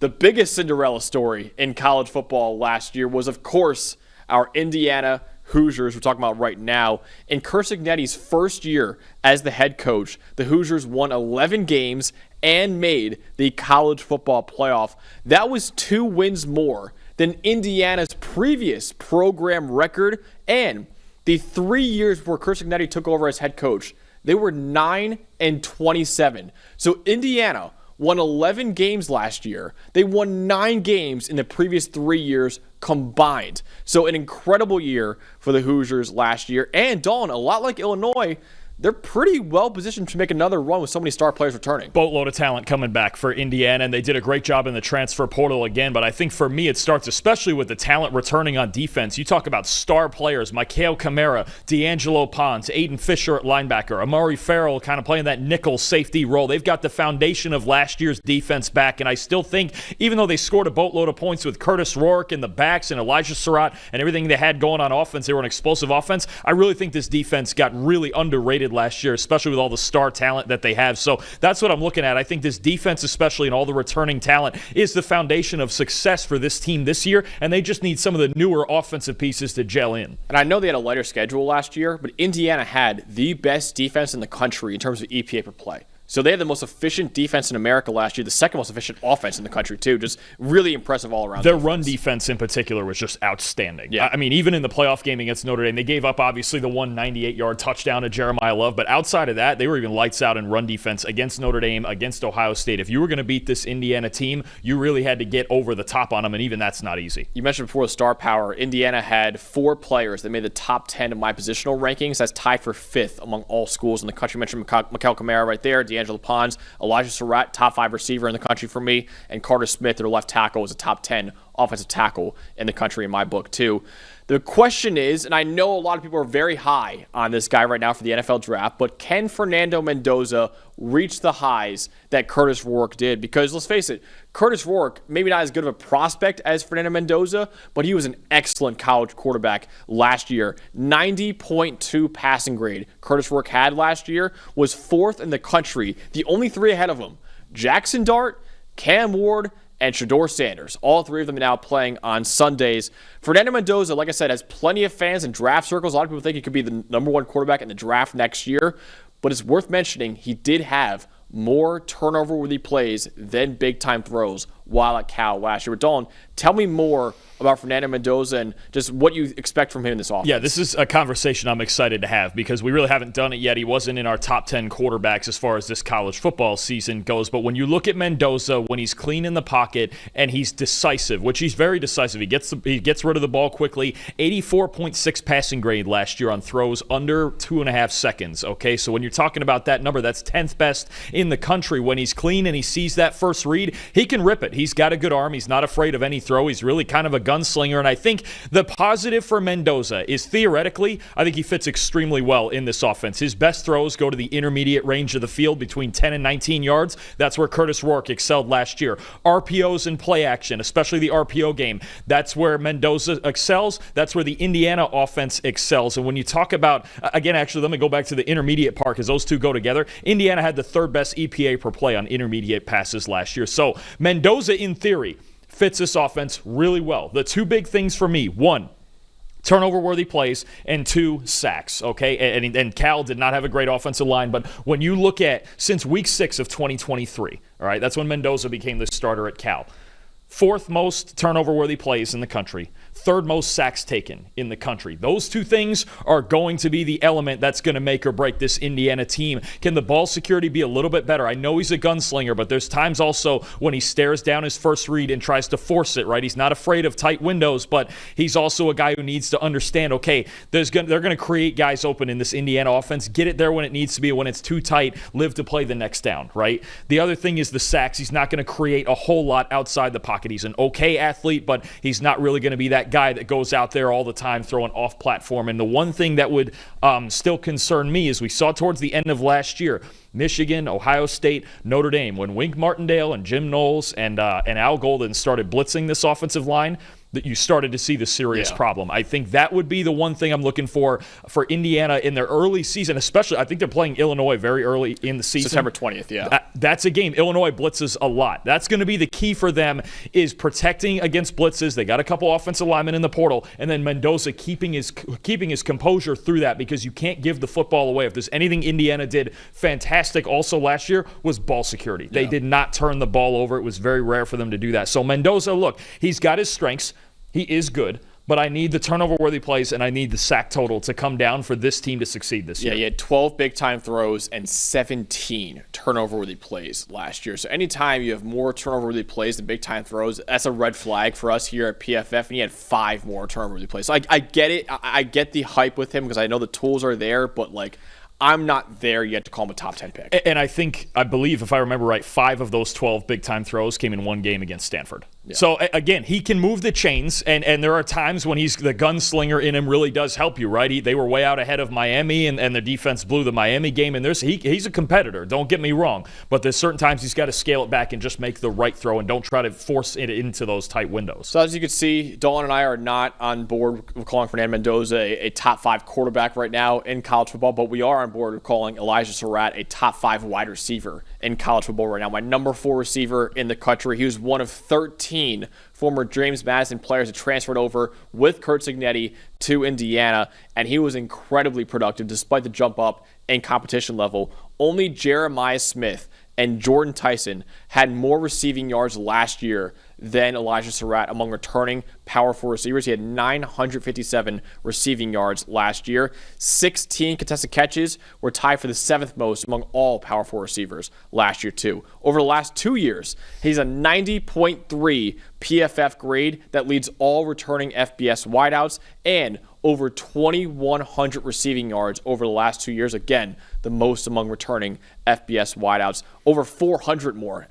The biggest Cinderella story in college football last year was, of course, our Indiana Hoosiers we're talking about right now. In Curt Cignetti's first year as the head coach, the Hoosiers won 11 games and made the college football playoff. That was 2 wins more than Indiana's previous program record, and the 3 years before Curt Cignetti took over as head coach, they were 9-27. So Indiana won 11 games last year. They won 9 games in the previous 3 years combined. So an incredible year for the Hoosiers last year. And Dalton, a lot like Illinois, they're pretty well positioned to make another run with so many star players returning. Boatload of talent coming back for Indiana, and they did a great job in the transfer portal again. But I think for me, it starts especially with the talent returning on defense. You talk about star players, Mikael Kamara, D'Angelo Ponce, Aiden Fisher at linebacker, Amari Farrell kind of playing that nickel safety role. They've got the foundation of last year's defense back, and I still think, even though they scored a boatload of points with Curtis Rourke in the backs and Elijah Sarratt and everything they had going on offense, they were an explosive offense. I really think this defense got really underrated last year, especially with all the star talent that they have. So that's what I'm looking at. I think this defense, especially, and all the returning talent, is the foundation of success for this team this year, and they just need some of the newer offensive pieces to gel in. And I know they had a lighter schedule last year, but Indiana had the best defense in the country in terms of EPA per play. So they had the most efficient defense in America last year, the second most efficient offense in the country, too. Just really impressive all around. Their run defense in particular was just outstanding. Yeah. I mean, even in the playoff game against Notre Dame, they gave up, obviously, the 198-yard touchdown to Jeremiah Love. But outside of that, they were even lights out in run defense against Notre Dame, against Ohio State. If you were going to beat this Indiana team, you really had to get over the top on them, and even that's not easy. You mentioned before the star power. Indiana had 4 players that made the top 10 of my positional rankings. That's tied for 5th among all schools in the country. You mentioned Mikael Kamara right there, D'Angelo Ponce, Elijah Sarratt, top 5 receiver in the country for me, and Carter Smith, their left tackle, was a top 10 offensive tackle in the country in my book, too. The question is, and I know a lot of people are very high on this guy right now for the NFL draft, but can Fernando Mendoza reach the highs that Curtis Rourke did? Because let's face it, Curtis Rourke, maybe not as good of a prospect as Fernando Mendoza, but he was an excellent college quarterback last year. 90.2 passing grade Curtis Rourke had last year, was 4th in the country. The only 3 ahead of him, Jackson Dart, Cam Ward, and Shedeur Sanders. All 3 of them are now playing on Sundays. Fernando Mendoza, like I said, has plenty of fans in draft circles. A lot of people think he could be the number 1 quarterback in the draft next year. But it's worth mentioning he did have more turnover-worthy plays than big-time throws while at Cal last year. But Dalton, tell me more about Fernando Mendoza and just what you expect from him in this offense. Yeah, this is a conversation I'm excited to have because we really haven't done it yet. He wasn't in our top 10 quarterbacks as far as this college football season goes. But when you look at Mendoza, when he's clean in the pocket and he's decisive, which he's very decisive, he gets rid of the ball quickly. 84.6 passing grade last year on throws under 2.5 seconds. Okay, so when you're talking about that number, that's 10th best in the country. When he's clean and he sees that first read, he can rip it. He's got a good arm. He's not afraid of any throw. He's really kind of a gunslinger. And I think the positive for Mendoza is theoretically, I think he fits extremely well in this offense. His best throws go to the intermediate range of the field between 10 and 19 yards. That's where Curtis Rourke excelled last year. RPOs and play action, especially the RPO game, that's where Mendoza excels. That's where the Indiana offense excels. And when you talk about, again, actually, let me go back to the intermediate part because those two go together. Indiana had the 3rd best EPA per play on intermediate passes last year. So Mendoza, in theory, fits this offense really well. The 2 big things for me, 1, turnover-worthy plays, and 2, sacks, okay? And Cal did not have a great offensive line, but when you look at since week 6 of 2023, all right, that's when Mendoza became the starter at Cal. 4th most turnover-worthy plays in the country. 3rd most sacks taken in the country. Those 2 things are going to be the element that's going to make or break this Indiana team. Can the ball security be a little bit better? I know he's a gunslinger, but there's times also when he stares down his first read and tries to force it, right? He's not afraid of tight windows, but he's also a guy who needs to understand, okay, they're going to create guys open in this Indiana offense. Get it there when it needs to be. When it's too tight, live to play the next down, right? The other thing is the sacks. He's not going to create a whole lot outside the pocket. He's an okay athlete, but he's not really going to be that guy that goes out there all the time throwing off platform. And the one thing that would still concern me is we saw towards the end of last year, Michigan, Ohio State, Notre Dame, when Wink Martindale and Jim Knowles and Al Golden started blitzing this offensive line, that you started to see the serious problem. I think that would be the one thing I'm looking for Indiana in their early season, especially. I think they're playing Illinois very early in the season. September 20th, That's a game. Illinois blitzes a lot. That's going to be the key for them, is protecting against blitzes. They got a couple offensive linemen in the portal, and then Mendoza keeping his composure through that, because you can't give the football away. If there's anything Indiana did fantastic also last year, was ball security. They did not turn the ball over. It was very rare for them to do that. So Mendoza, look, he's got his strengths. He is good, but I need the turnover-worthy plays, and I need the sack total to come down for this team to succeed this year. Yeah, he had 12 big-time throws and 17 turnover-worthy plays last year. So anytime you have more turnover-worthy plays than big-time throws, that's a red flag for us here at PFF, and he had 5 more turnover-worthy plays. So I get it. I get the hype with him because I know the tools are there, but, like, I'm not there yet to call him a top 10 pick. And I believe, if I remember right, 5 of those 12 big-time throws came in one game against Stanford. Yeah. So, again, he can move the chains, and there are times when he's the gunslinger in him really does help you, right? They were way out ahead of Miami, and the defense blew the Miami game, and he's a competitor, don't get me wrong. But there's certain times he's got to scale it back and just make the right throw and don't try to force it into those tight windows. So as you can see, Dalton and I are not on board with calling Fernando Mendoza a top 5 quarterback right now in college football, but we are on board with calling Elijah Sarratt a top 5 wide receiver in college football right now. My number 4 receiver in the country. He was one of 13 former James Madison players that transferred over with Curt Cignetti to Indiana, and he was incredibly productive despite the jump up in competition level. Only Jeremiah Smith and Jordan Tyson had more receiving yards last year than Elijah Sarratt among returning Power 4 receivers. He had 957 receiving yards last year. 16 contested catches were tied for the 7th most among all Power 4 receivers last year, too. Over the last 2 years, he's a 90.3 PFF grade that leads all returning FBS wideouts, and over 2,100 receiving yards over the last 2 years. Again, the most among returning FBS wideouts. Over 400 more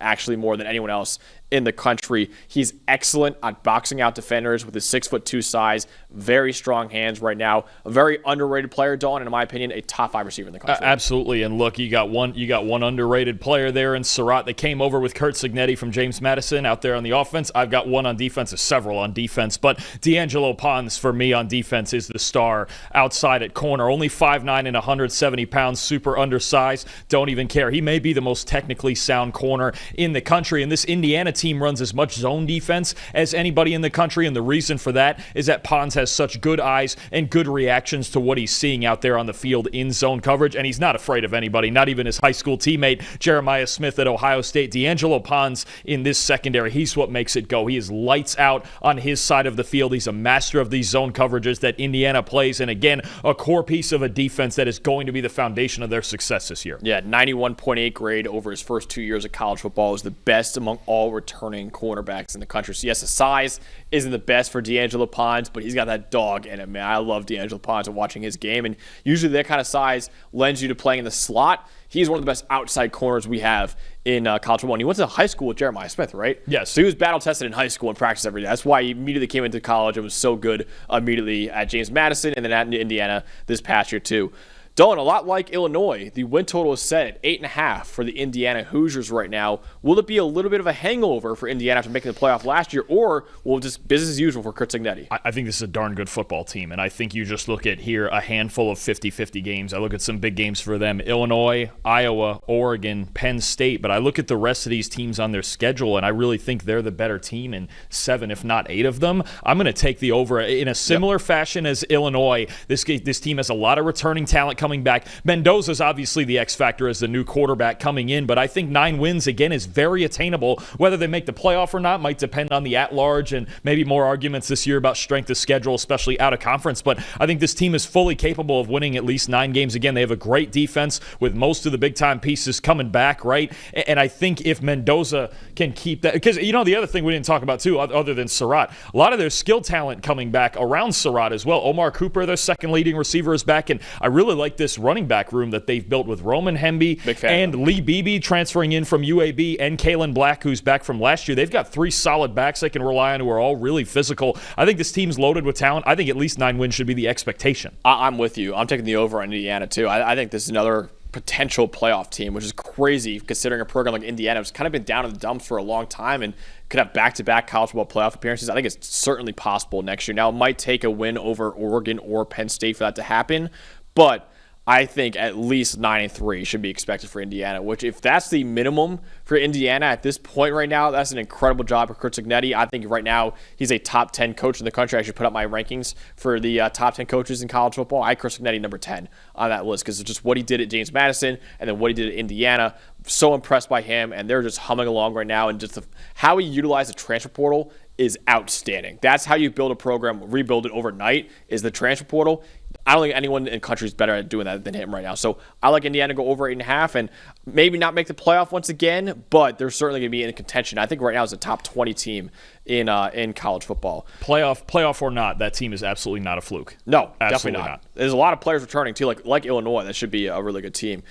than anyone else in the country. He's excellent at boxing out defenders with his 6'2" size. Very strong hands right now. A very underrated player, Dalton, and in my opinion, a top 5 receiver in the country. Absolutely. And look, you got one underrated player there in Sarratt that came over with Curt Cignetti from James Madison out there on the offense. I've got one on defense, several on defense, but D'Angelo Pons for me on defense is the star outside at corner. Only 5'9" and 170 pounds, super undersized. Don't even care. He may be the most technically sound corner in the country, and this Indiana team runs as much zone defense as anybody in the country, and the reason for that is that Pons has such good eyes and good reactions to what he's seeing out there on the field in zone coverage, and he's not afraid of anybody, not even his high school teammate Jeremiah Smith at Ohio State. D'Angelo Pons in this secondary, he's what makes it go. He is lights out on his side of the field. He's a master of these zone coverages that Indiana plays, and again, a core piece of a defense that is going to be the foundation of their success this year. Yeah, 91.8 grade over his first 2 years of college football is the best among all returning cornerbacks in the country. So yes, the size isn't the best for D'Angelo Pons, but he's got that dog in him, man. I love D'Angelo Pons and watching his game, and usually that kind of size lends you to playing in the slot. He's one of the best outside corners we have in college football. And he went to high school with Jeremiah Smith, right? Yes. So he was battle-tested in high school and practiced every day. That's why he immediately came into college and was so good immediately at James Madison and then at Indiana this past year, too. Dalton, a lot like Illinois, the win total is set at 8.5 for the Indiana Hoosiers right now. Will it be a little bit of a hangover for Indiana after making the playoff last year, or will it just business as usual for Curt Cignetti? I think this is a darn good football team, and I think you just look at here a handful of 50-50 games. I look at some big games for them: Illinois, Iowa, Oregon, Penn State. But I look at the rest of these teams on their schedule, and I really think they're the better team in 7, if not 8 of them. I'm going to take the over in a similar fashion as Illinois. This team has a lot of returning talent coming back. Mendoza's obviously the X factor as the new quarterback coming in, but I think 9 wins again is very attainable. Whether they make the playoff or not might depend on the at-large, and maybe more arguments this year about strength of schedule, especially out of conference. But I think this team is fully capable of winning at least 9 games. Again, they have a great defense with most of the big-time pieces coming back, right? And I think if Mendoza can keep that, because the other thing we didn't talk about too, other than Sarratt, a lot of their skill talent coming back around Sarratt as well. Omar Cooper, their second leading receiver, is back, and I really like this running back room that they've built with Roman Hemby and Lee Beebe transferring in from UAB, and Kalen Black, who's back from last year. They've got 3 solid backs they can rely on who are all really physical. I think this team's loaded with talent. I think at least 9 wins should be the expectation. I'm with you. I'm taking the over on Indiana, too. I think this is another potential playoff team, which is crazy considering a program like Indiana has kind of been down in the dumps for a long time and could have back-to-back college football playoff appearances. I think it's certainly possible next year. Now, it might take a win over Oregon or Penn State for that to happen, but I think at least 9-3 should be expected for Indiana, which if that's the minimum for Indiana at this point right now, that's an incredible job for Curt Cignetti. I think right now he's a top 10 coach in the country. I should put up my rankings for the top 10 coaches in college football. I Curt Cignetti number 10 on that list because of just what he did at James Madison and then what he did at Indiana. So impressed by him, and they're just humming along right now. And just how he utilized the transfer portal is outstanding. That's how you build a program, rebuild it overnight, is the transfer portal. I don't think anyone in the country is better at doing that than him right now. So I like Indiana to go over 8.5 and maybe not make the playoff once again, but they're certainly going to be in contention. I think right now is a top 20 team in college football. Playoff or not, that team is absolutely not a fluke. No, Absolutely definitely not. There's a lot of players returning too, like Illinois. That should be a really good team.